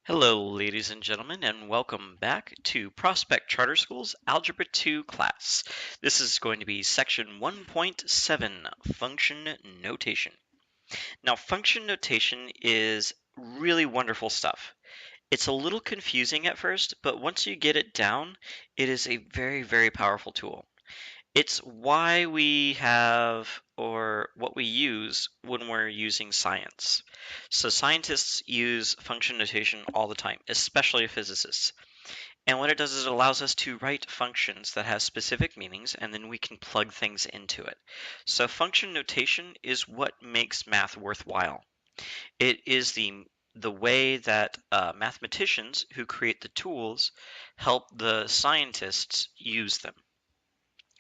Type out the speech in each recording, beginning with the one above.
Hello, ladies and gentlemen, and welcome back to Prospect Charter School's Algebra 2 class. This is going to be section 1.7, Function Notation. Now, function notation is really wonderful stuff. It's a little confusing at first, but once you get it down, it is a very, very powerful tool. It's why we have, or what we use when we're using science. So scientists use function notation all the time, especially physicists. And what it does is it allows us to write functions that have specific meanings, and then we can plug things into it. So function notation is what makes math worthwhile. It is the way that mathematicians who create the tools help the scientists use them.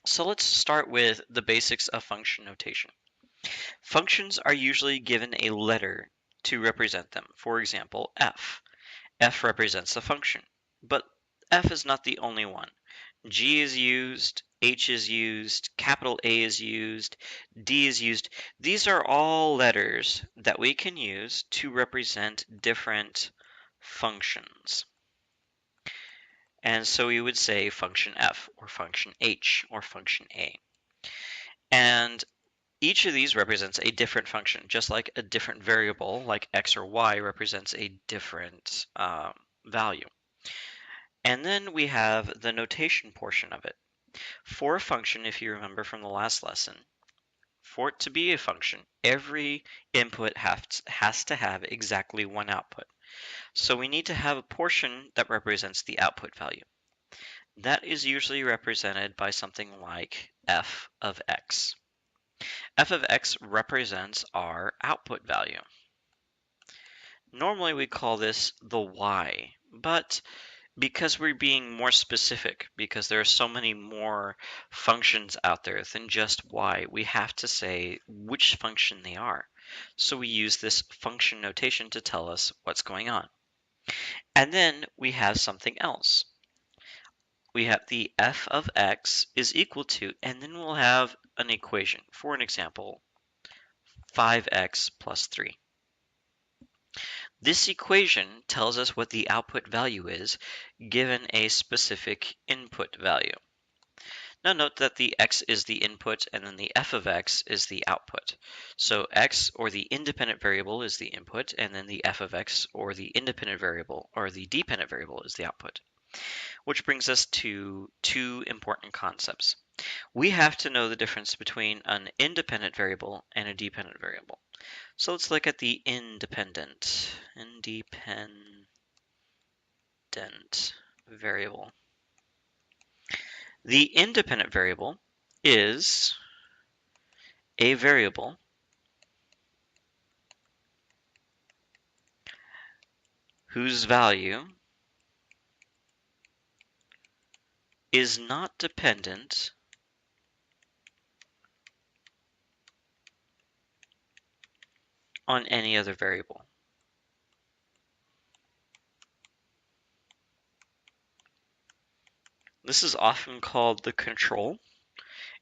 So let's start with the basics of function notation. Functions are usually given a letter to represent them. For example, f. F represents a function, but f is not the only one. G is used, H is used, capital A is used, D is used. These are all letters that we can use to represent different functions. And so we would say function f, or function h, or function a. And each of these represents a different function, just like a different variable, like x or y, represents a different value. And then we have the notation portion of it. For a function, if you remember from the last lesson, for it to be a function, every input has to have exactly one output. So we need to have a portion that represents the output value. That is usually represented by something like f of x. F of x represents our output value. Normally we call this the y, but because we're being more specific, because there are so many more functions out there than just y, we have to say which function they are. So we use this function notation to tell us what's going on. And then we have something else. We have the f of x is equal to, and then we'll have an equation. For an example, 5x plus 3. This equation tells us what the output value is given a specific input value. Now note that the x is the input and then the f of x is the output. So x, or the independent variable, is the input, and then the f of x, or the independent variable, or the dependent variable, is the output. Which brings us to two important concepts. We have to know the difference between an independent variable and a dependent variable. So let's look at the independent variable. The independent variable is a variable whose value is not dependent on any other variable. This is often called the control.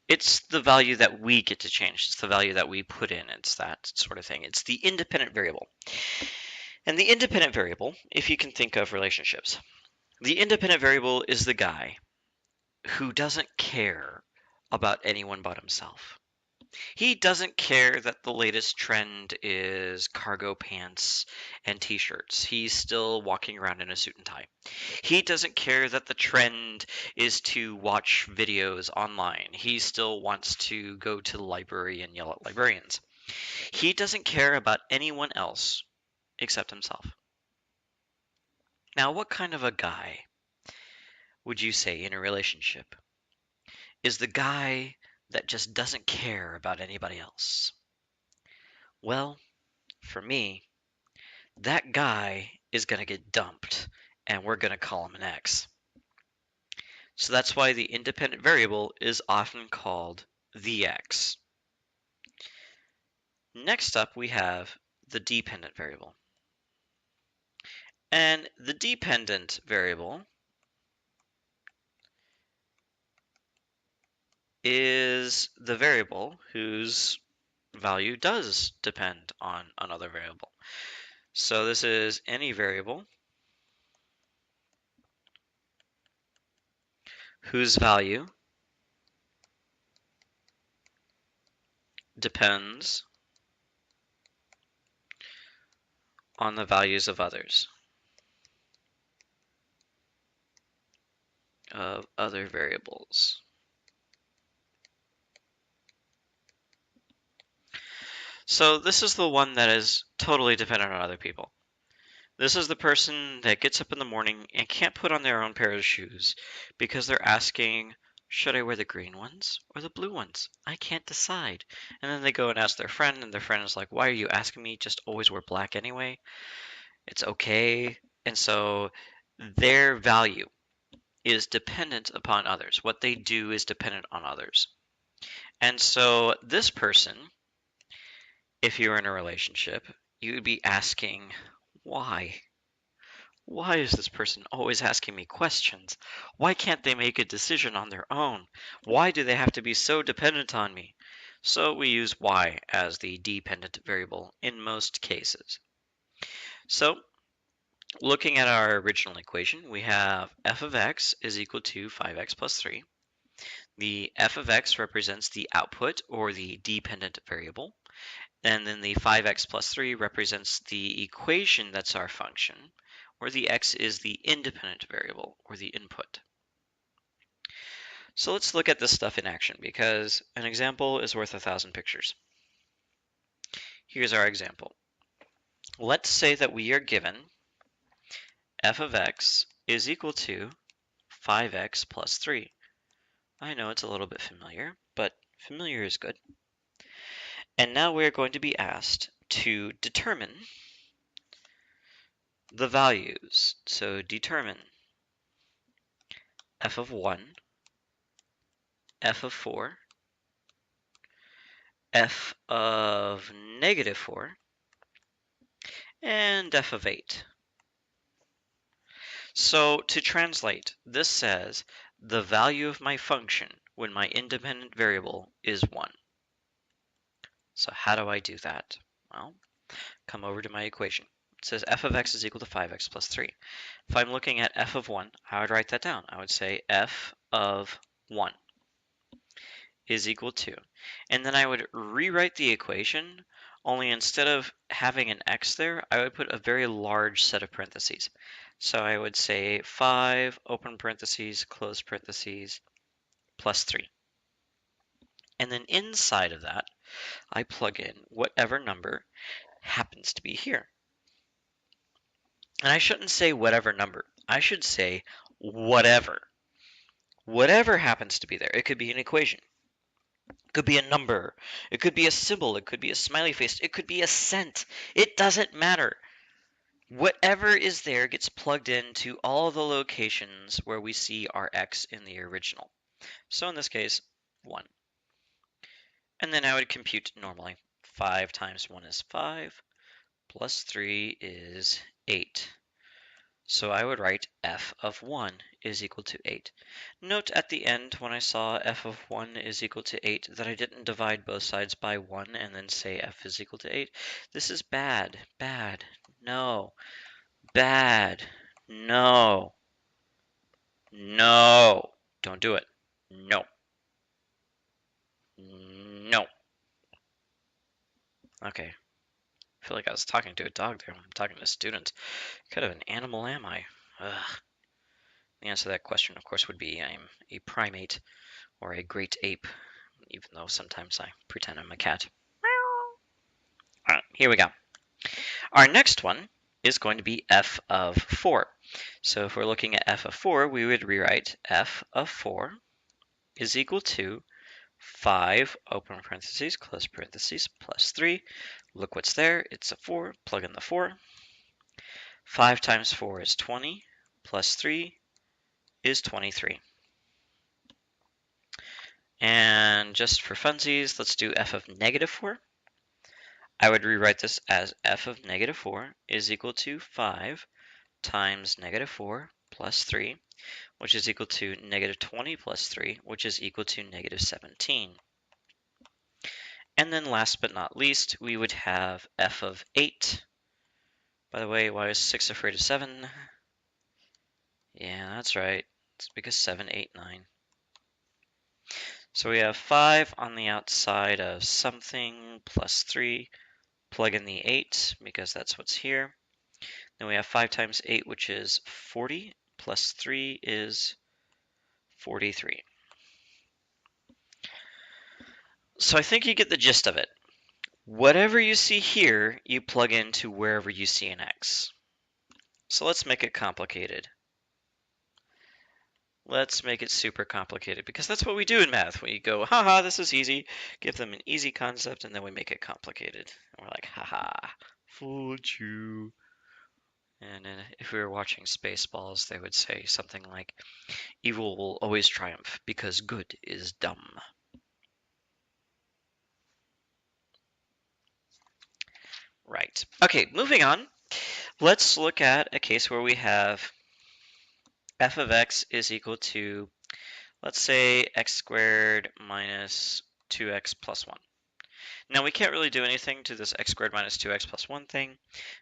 It's the value that we get to change. It's the value that we put in. It's that sort of thing. It's the independent variable. And the independent variable, if you can think of relationships, the independent variable is the guy who doesn't care about anyone but himself. He doesn't care that the latest trend is cargo pants and t-shirts. He's still walking around in a suit and tie. He doesn't care that the trend is to watch videos online. He still wants to go to the library and yell at librarians. He doesn't care about anyone else except himself. Now, what kind of a guy would you say in a relationship is the guy that just doesn't care about anybody else? Well, for me, that guy is going to get dumped, and we're going to call him an X. So that's why the independent variable is often called the X. Next up, we have the dependent variable. And the dependent variable is the variable whose value does depend on another variable. So this is any variable whose value depends on the values of others, of other variables. So this is the one that is totally dependent on other people. This is the person that gets up in the morning and can't put on their own pair of shoes because they're asking, should I wear the green ones or the blue ones? I can't decide. And then they go and ask their friend, and their friend is like, why are you asking me? Just always wear black anyway. It's okay. And so their value is dependent upon others. What they do is dependent on others. And so this person, if you're in a relationship, you would be asking, why? Why is this person always asking me questions? Why can't they make a decision on their own? Why do they have to be so dependent on me? So we use y as the dependent variable in most cases. So looking at our original equation, we have f of x is equal to 5x plus 3. The f of x represents the output or the dependent variable. And then the 5x plus 3 represents the equation that's our function, where the x is the independent variable or the input. So let's look at this stuff in action because an example is worth 1,000 pictures. Here's our example. Let's say that we are given f of x is equal to 5x plus 3. I know it's a little bit familiar, but familiar is good. And now we're going to be asked to determine the values. So determine f of 1, f of 4, f of negative 4, and f of 8. So to translate, this says the value of my function when my independent variable is 1. So how do I do that? Well, come over to my equation. It says f of x is equal to 5x plus 3. If I'm looking at f of 1, I would write that down. I would say f of 1 is equal to, and then I would rewrite the equation, only instead of having an x there, I would put a very large set of parentheses. So I would say 5, open parentheses, close parentheses, plus 3. And then inside of that, I plug in whatever number happens to be here. And I shouldn't say whatever number. I should say whatever. Whatever happens to be there. It could be an equation. It could be a number. It could be a symbol. It could be a smiley face. It could be a cent. It doesn't matter. Whatever is there gets plugged into all the locations where we see our x in the original. So in this case, 1. And then I would compute normally. 5 times 1 is 5, plus 3 is 8. So I would write f of 1 is equal to 8. Note at the end when I saw f of 1 is equal to 8 that I didn't divide both sides by 1 and then say f is equal to 8. This is bad, bad, no, bad, no, no. Don't do it. No, no. Okay, I feel like I was talking to a dog there when I'm talking to students. What kind of an animal am I? Ugh. The answer to that question, of course, would be I'm a primate or a great ape, even though sometimes I pretend I'm a cat. All right, here we go. Our next one is going to be f of 4. So if we're looking at f of 4, we would rewrite f of 4 is equal to 5, open parentheses, close parentheses, plus 3. Look what's there. It's a 4. Plug in the 4. 5 times 4 is 20, plus 3 is 23. And just for funsies, let's do f of negative 4. I would rewrite this as f of negative 4 is equal to 5 times negative 4 plus 3, which is equal to negative 20 plus 3, which is equal to negative 17. And then last but not least, we would have f of 8. By the way, why is 6 afraid of 7? Yeah, that's right. It's because 7, 8, 9. So we have 5 on the outside of something plus 3. Plug in the 8 because that's what's here. Then we have 5 times 8, which is 40, plus 3 is 43. So I think you get the gist of it. Whatever you see here, you plug into wherever you see an x. So let's make it complicated. Let's make it super complicated because that's what we do in math. We go, haha, this is easy, give them an easy concept, and then we make it complicated. And we're like, haha, fooled you. And if we were watching Spaceballs, they would say something like, evil will always triumph because good is dumb. Right. Okay, moving on. Let's look at a case where we have f of x is equal to, let's say, x squared minus 2x plus 1. Now we can't really do anything to this x squared minus 2x plus 1 thing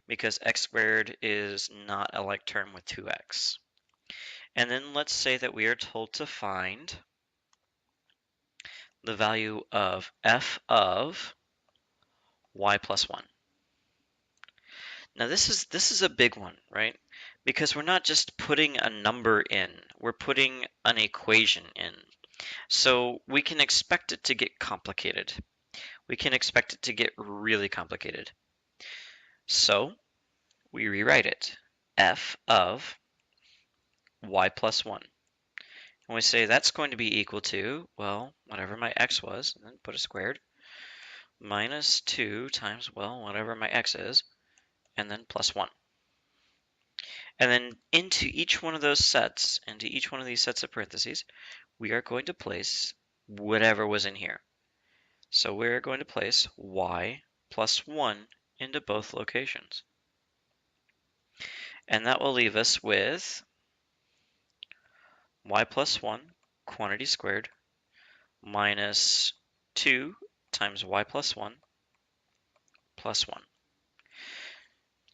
because x squared is not a like term with 2x. And then let's say that we are told to find the value of f of y plus 1. Now this is a big one, right? Because we're not just putting a number in, we're putting an equation in. So we can expect it to get complicated. We can expect it to get really complicated. So we rewrite it. F of y plus 1. And we say that's going to be equal to, well, whatever my x was, and then put a squared, minus 2 times, well, whatever my x is, and then plus 1. And then into each one of those sets, into each one of these sets of parentheses, we are going to place whatever was in here. So we're going to place y plus 1 into both locations. And that will leave us with y plus 1, quantity squared, minus 2 times y plus 1 plus 1.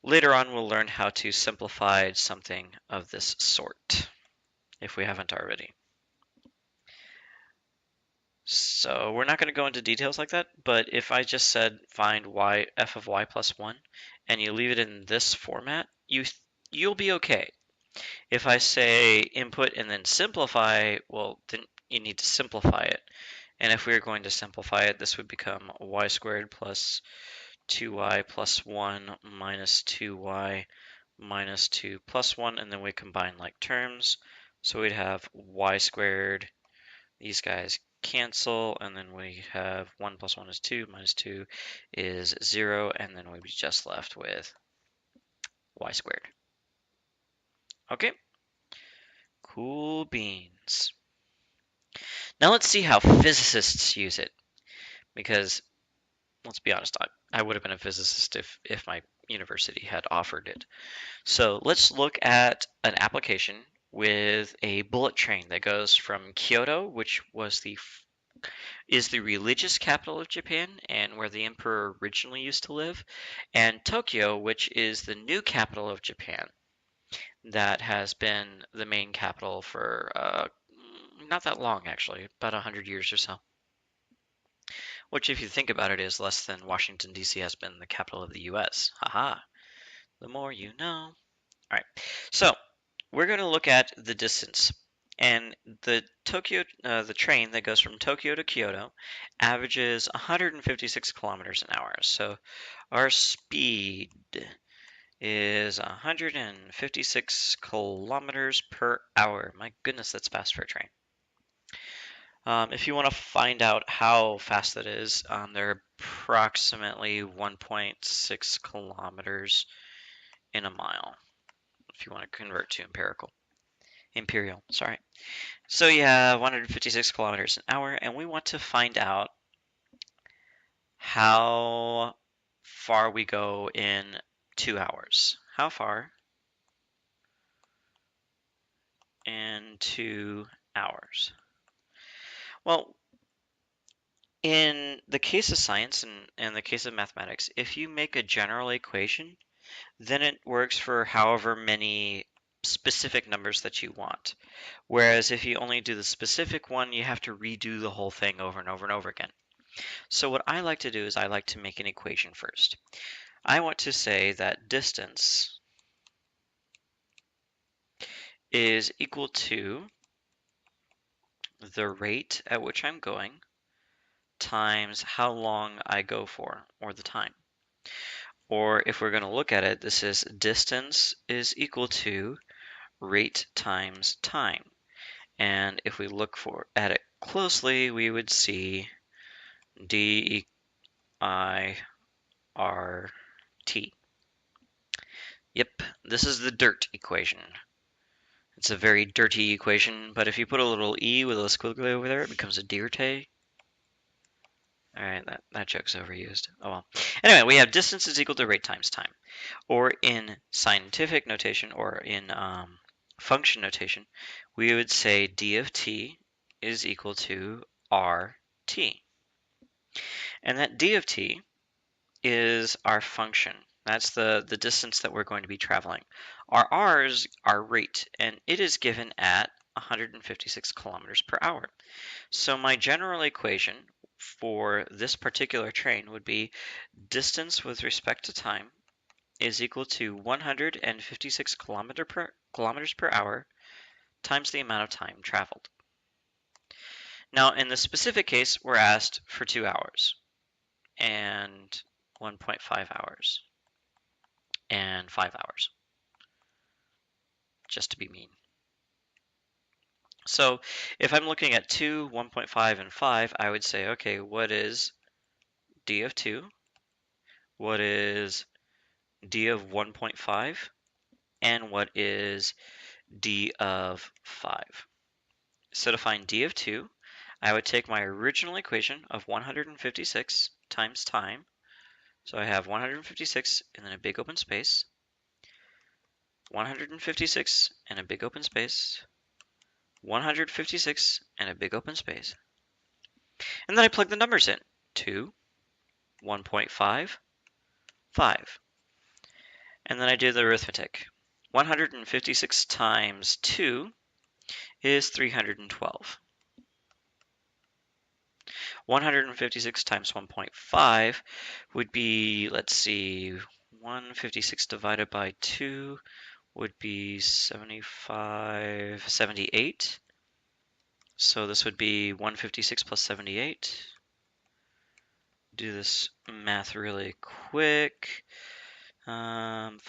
Later on, we'll learn how to simplify something of this sort, if we haven't already. So we're not going to go into details like that, but if I just said find y f of y plus 1, and you leave it in this format, you'll be okay. If I say input and then simplify, well, then you need to simplify it. And if we were going to simplify it, this would become y squared plus 2y plus 1 minus 2y minus 2 plus 1, and then we combine like terms. So we'd have y squared, these guys cancel, and then we have 1 plus 1 is 2, minus 2 is 0, and then we'd be just left with y squared. Okay, cool beans. Now let's see how physicists use it, because let's be honest, I would have been a physicist if my university had offered it. So let's look at an application with a bullet train that goes from Kyoto, which is the religious capital of Japan and where the emperor originally used to live, and Tokyo, which is the new capital of Japan that has been the main capital for not that long, actually, about 100 years or so. Which, if you think about it, is less than Washington, D.C. has been the capital of the U.S. Haha, the more you know. All right, so we're going to look at the distance. And the train that goes from Tokyo to Kyoto averages 156 kilometers an hour. So our speed is 156 kilometers per hour. My goodness, that's fast for a train. If you want to find out how fast that is, they're approximately 1.6 kilometers in a mile, if you want to convert to imperial, sorry. So you have 156 kilometers an hour, and we want to find out how far we go in 2 hours. How far in 2 hours? Well, in the case of science and the case of mathematics, if you make a general equation, then it works for however many specific numbers that you want. Whereas if you only do the specific one, you have to redo the whole thing over and over and over again. So what I like to do is I like to make an equation first. I want to say that distance is equal to the rate at which I'm going times how long I go for, or the time. Or if we're going to look at it, this is distance is equal to rate times time. And if we look at it closely, we would see d I r t. Yep, this is the dirt equation. It's a very dirty equation, but if you put a little e with a squiggly over there, it becomes a dirte. Alright, that joke's overused. Oh well. Anyway, we have distance is equal to rate times time. Or in scientific notation, or in function notation, we would say d of t is equal to rt. And that d of t is our function. That's the distance that we're going to be traveling. Our r is our rate, and it is given at 156 kilometers per hour. So my general equation for this particular train would be distance with respect to time is equal to 156 kilometers per hour times the amount of time traveled. Now, in the specific case, we're asked for 2 hours and 1.5 hours and 5 hours, just to be mean. So if I'm looking at 2, 1.5, and 5, I would say, okay, what is d of 2? What is d of 1.5? And what is d of 5? So to find d of 2, I would take my original equation of 156 times time. So I have 156 and then a big open space, 156 and a big open space, 156 and a big open space. And then I plug the numbers in. 2, 1.5, 5. And then I do the arithmetic. 156 times 2 is 312. 156 times 1.5 would be, let's see, 156 divided by 2 would be 78. So this would be 156 plus 78. Do this math really quick. 5,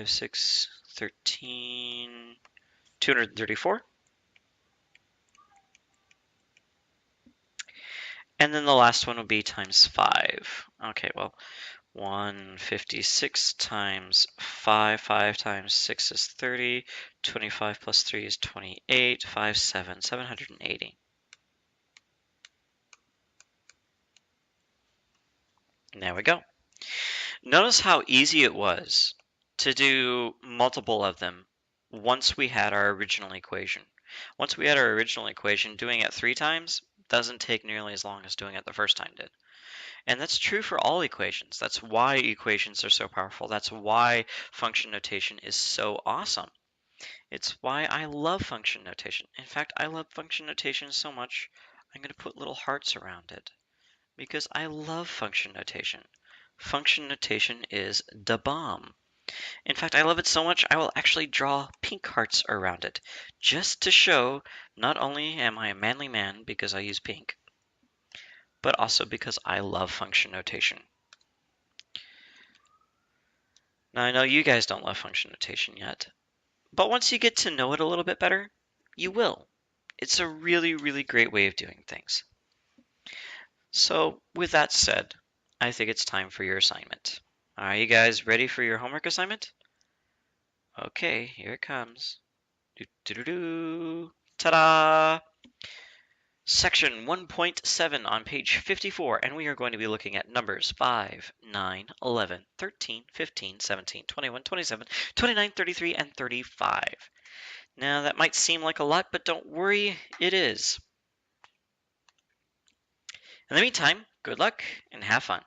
6, 13, 234. And then the last one would be times 5. Okay, well, 156 times 5, 5 times 6 is 30, 25 plus 3 is 28, 5, 7, 780. And there we go. Notice how easy it was to do multiple of them once we had our original equation. Once we had our original equation, doing it 3 times doesn't take nearly as long as doing it the first time did. And that's true for all equations. That's why equations are so powerful. That's why function notation is so awesome. It's why I love function notation. In fact, I love function notation so much, I'm going to put little hearts around it because I love function notation. Function notation is da bomb. In fact, I love it so much, I will actually draw pink hearts around it just to show not only am I a manly man because I use pink, but also because I love function notation. Now, I know you guys don't love function notation yet, but once you get to know it a little bit better, you will. It's a really, really great way of doing things. So, with that said, I think it's time for your assignment. Are you guys ready for your homework assignment? Okay, here it comes. Ta-da! Section 1.7 on page 54, and we are going to be looking at numbers 5, 9, 11, 13, 15, 17, 21, 27, 29, 33, and 35. Now, that might seem like a lot, but don't worry, it is. In the meantime, good luck and have fun.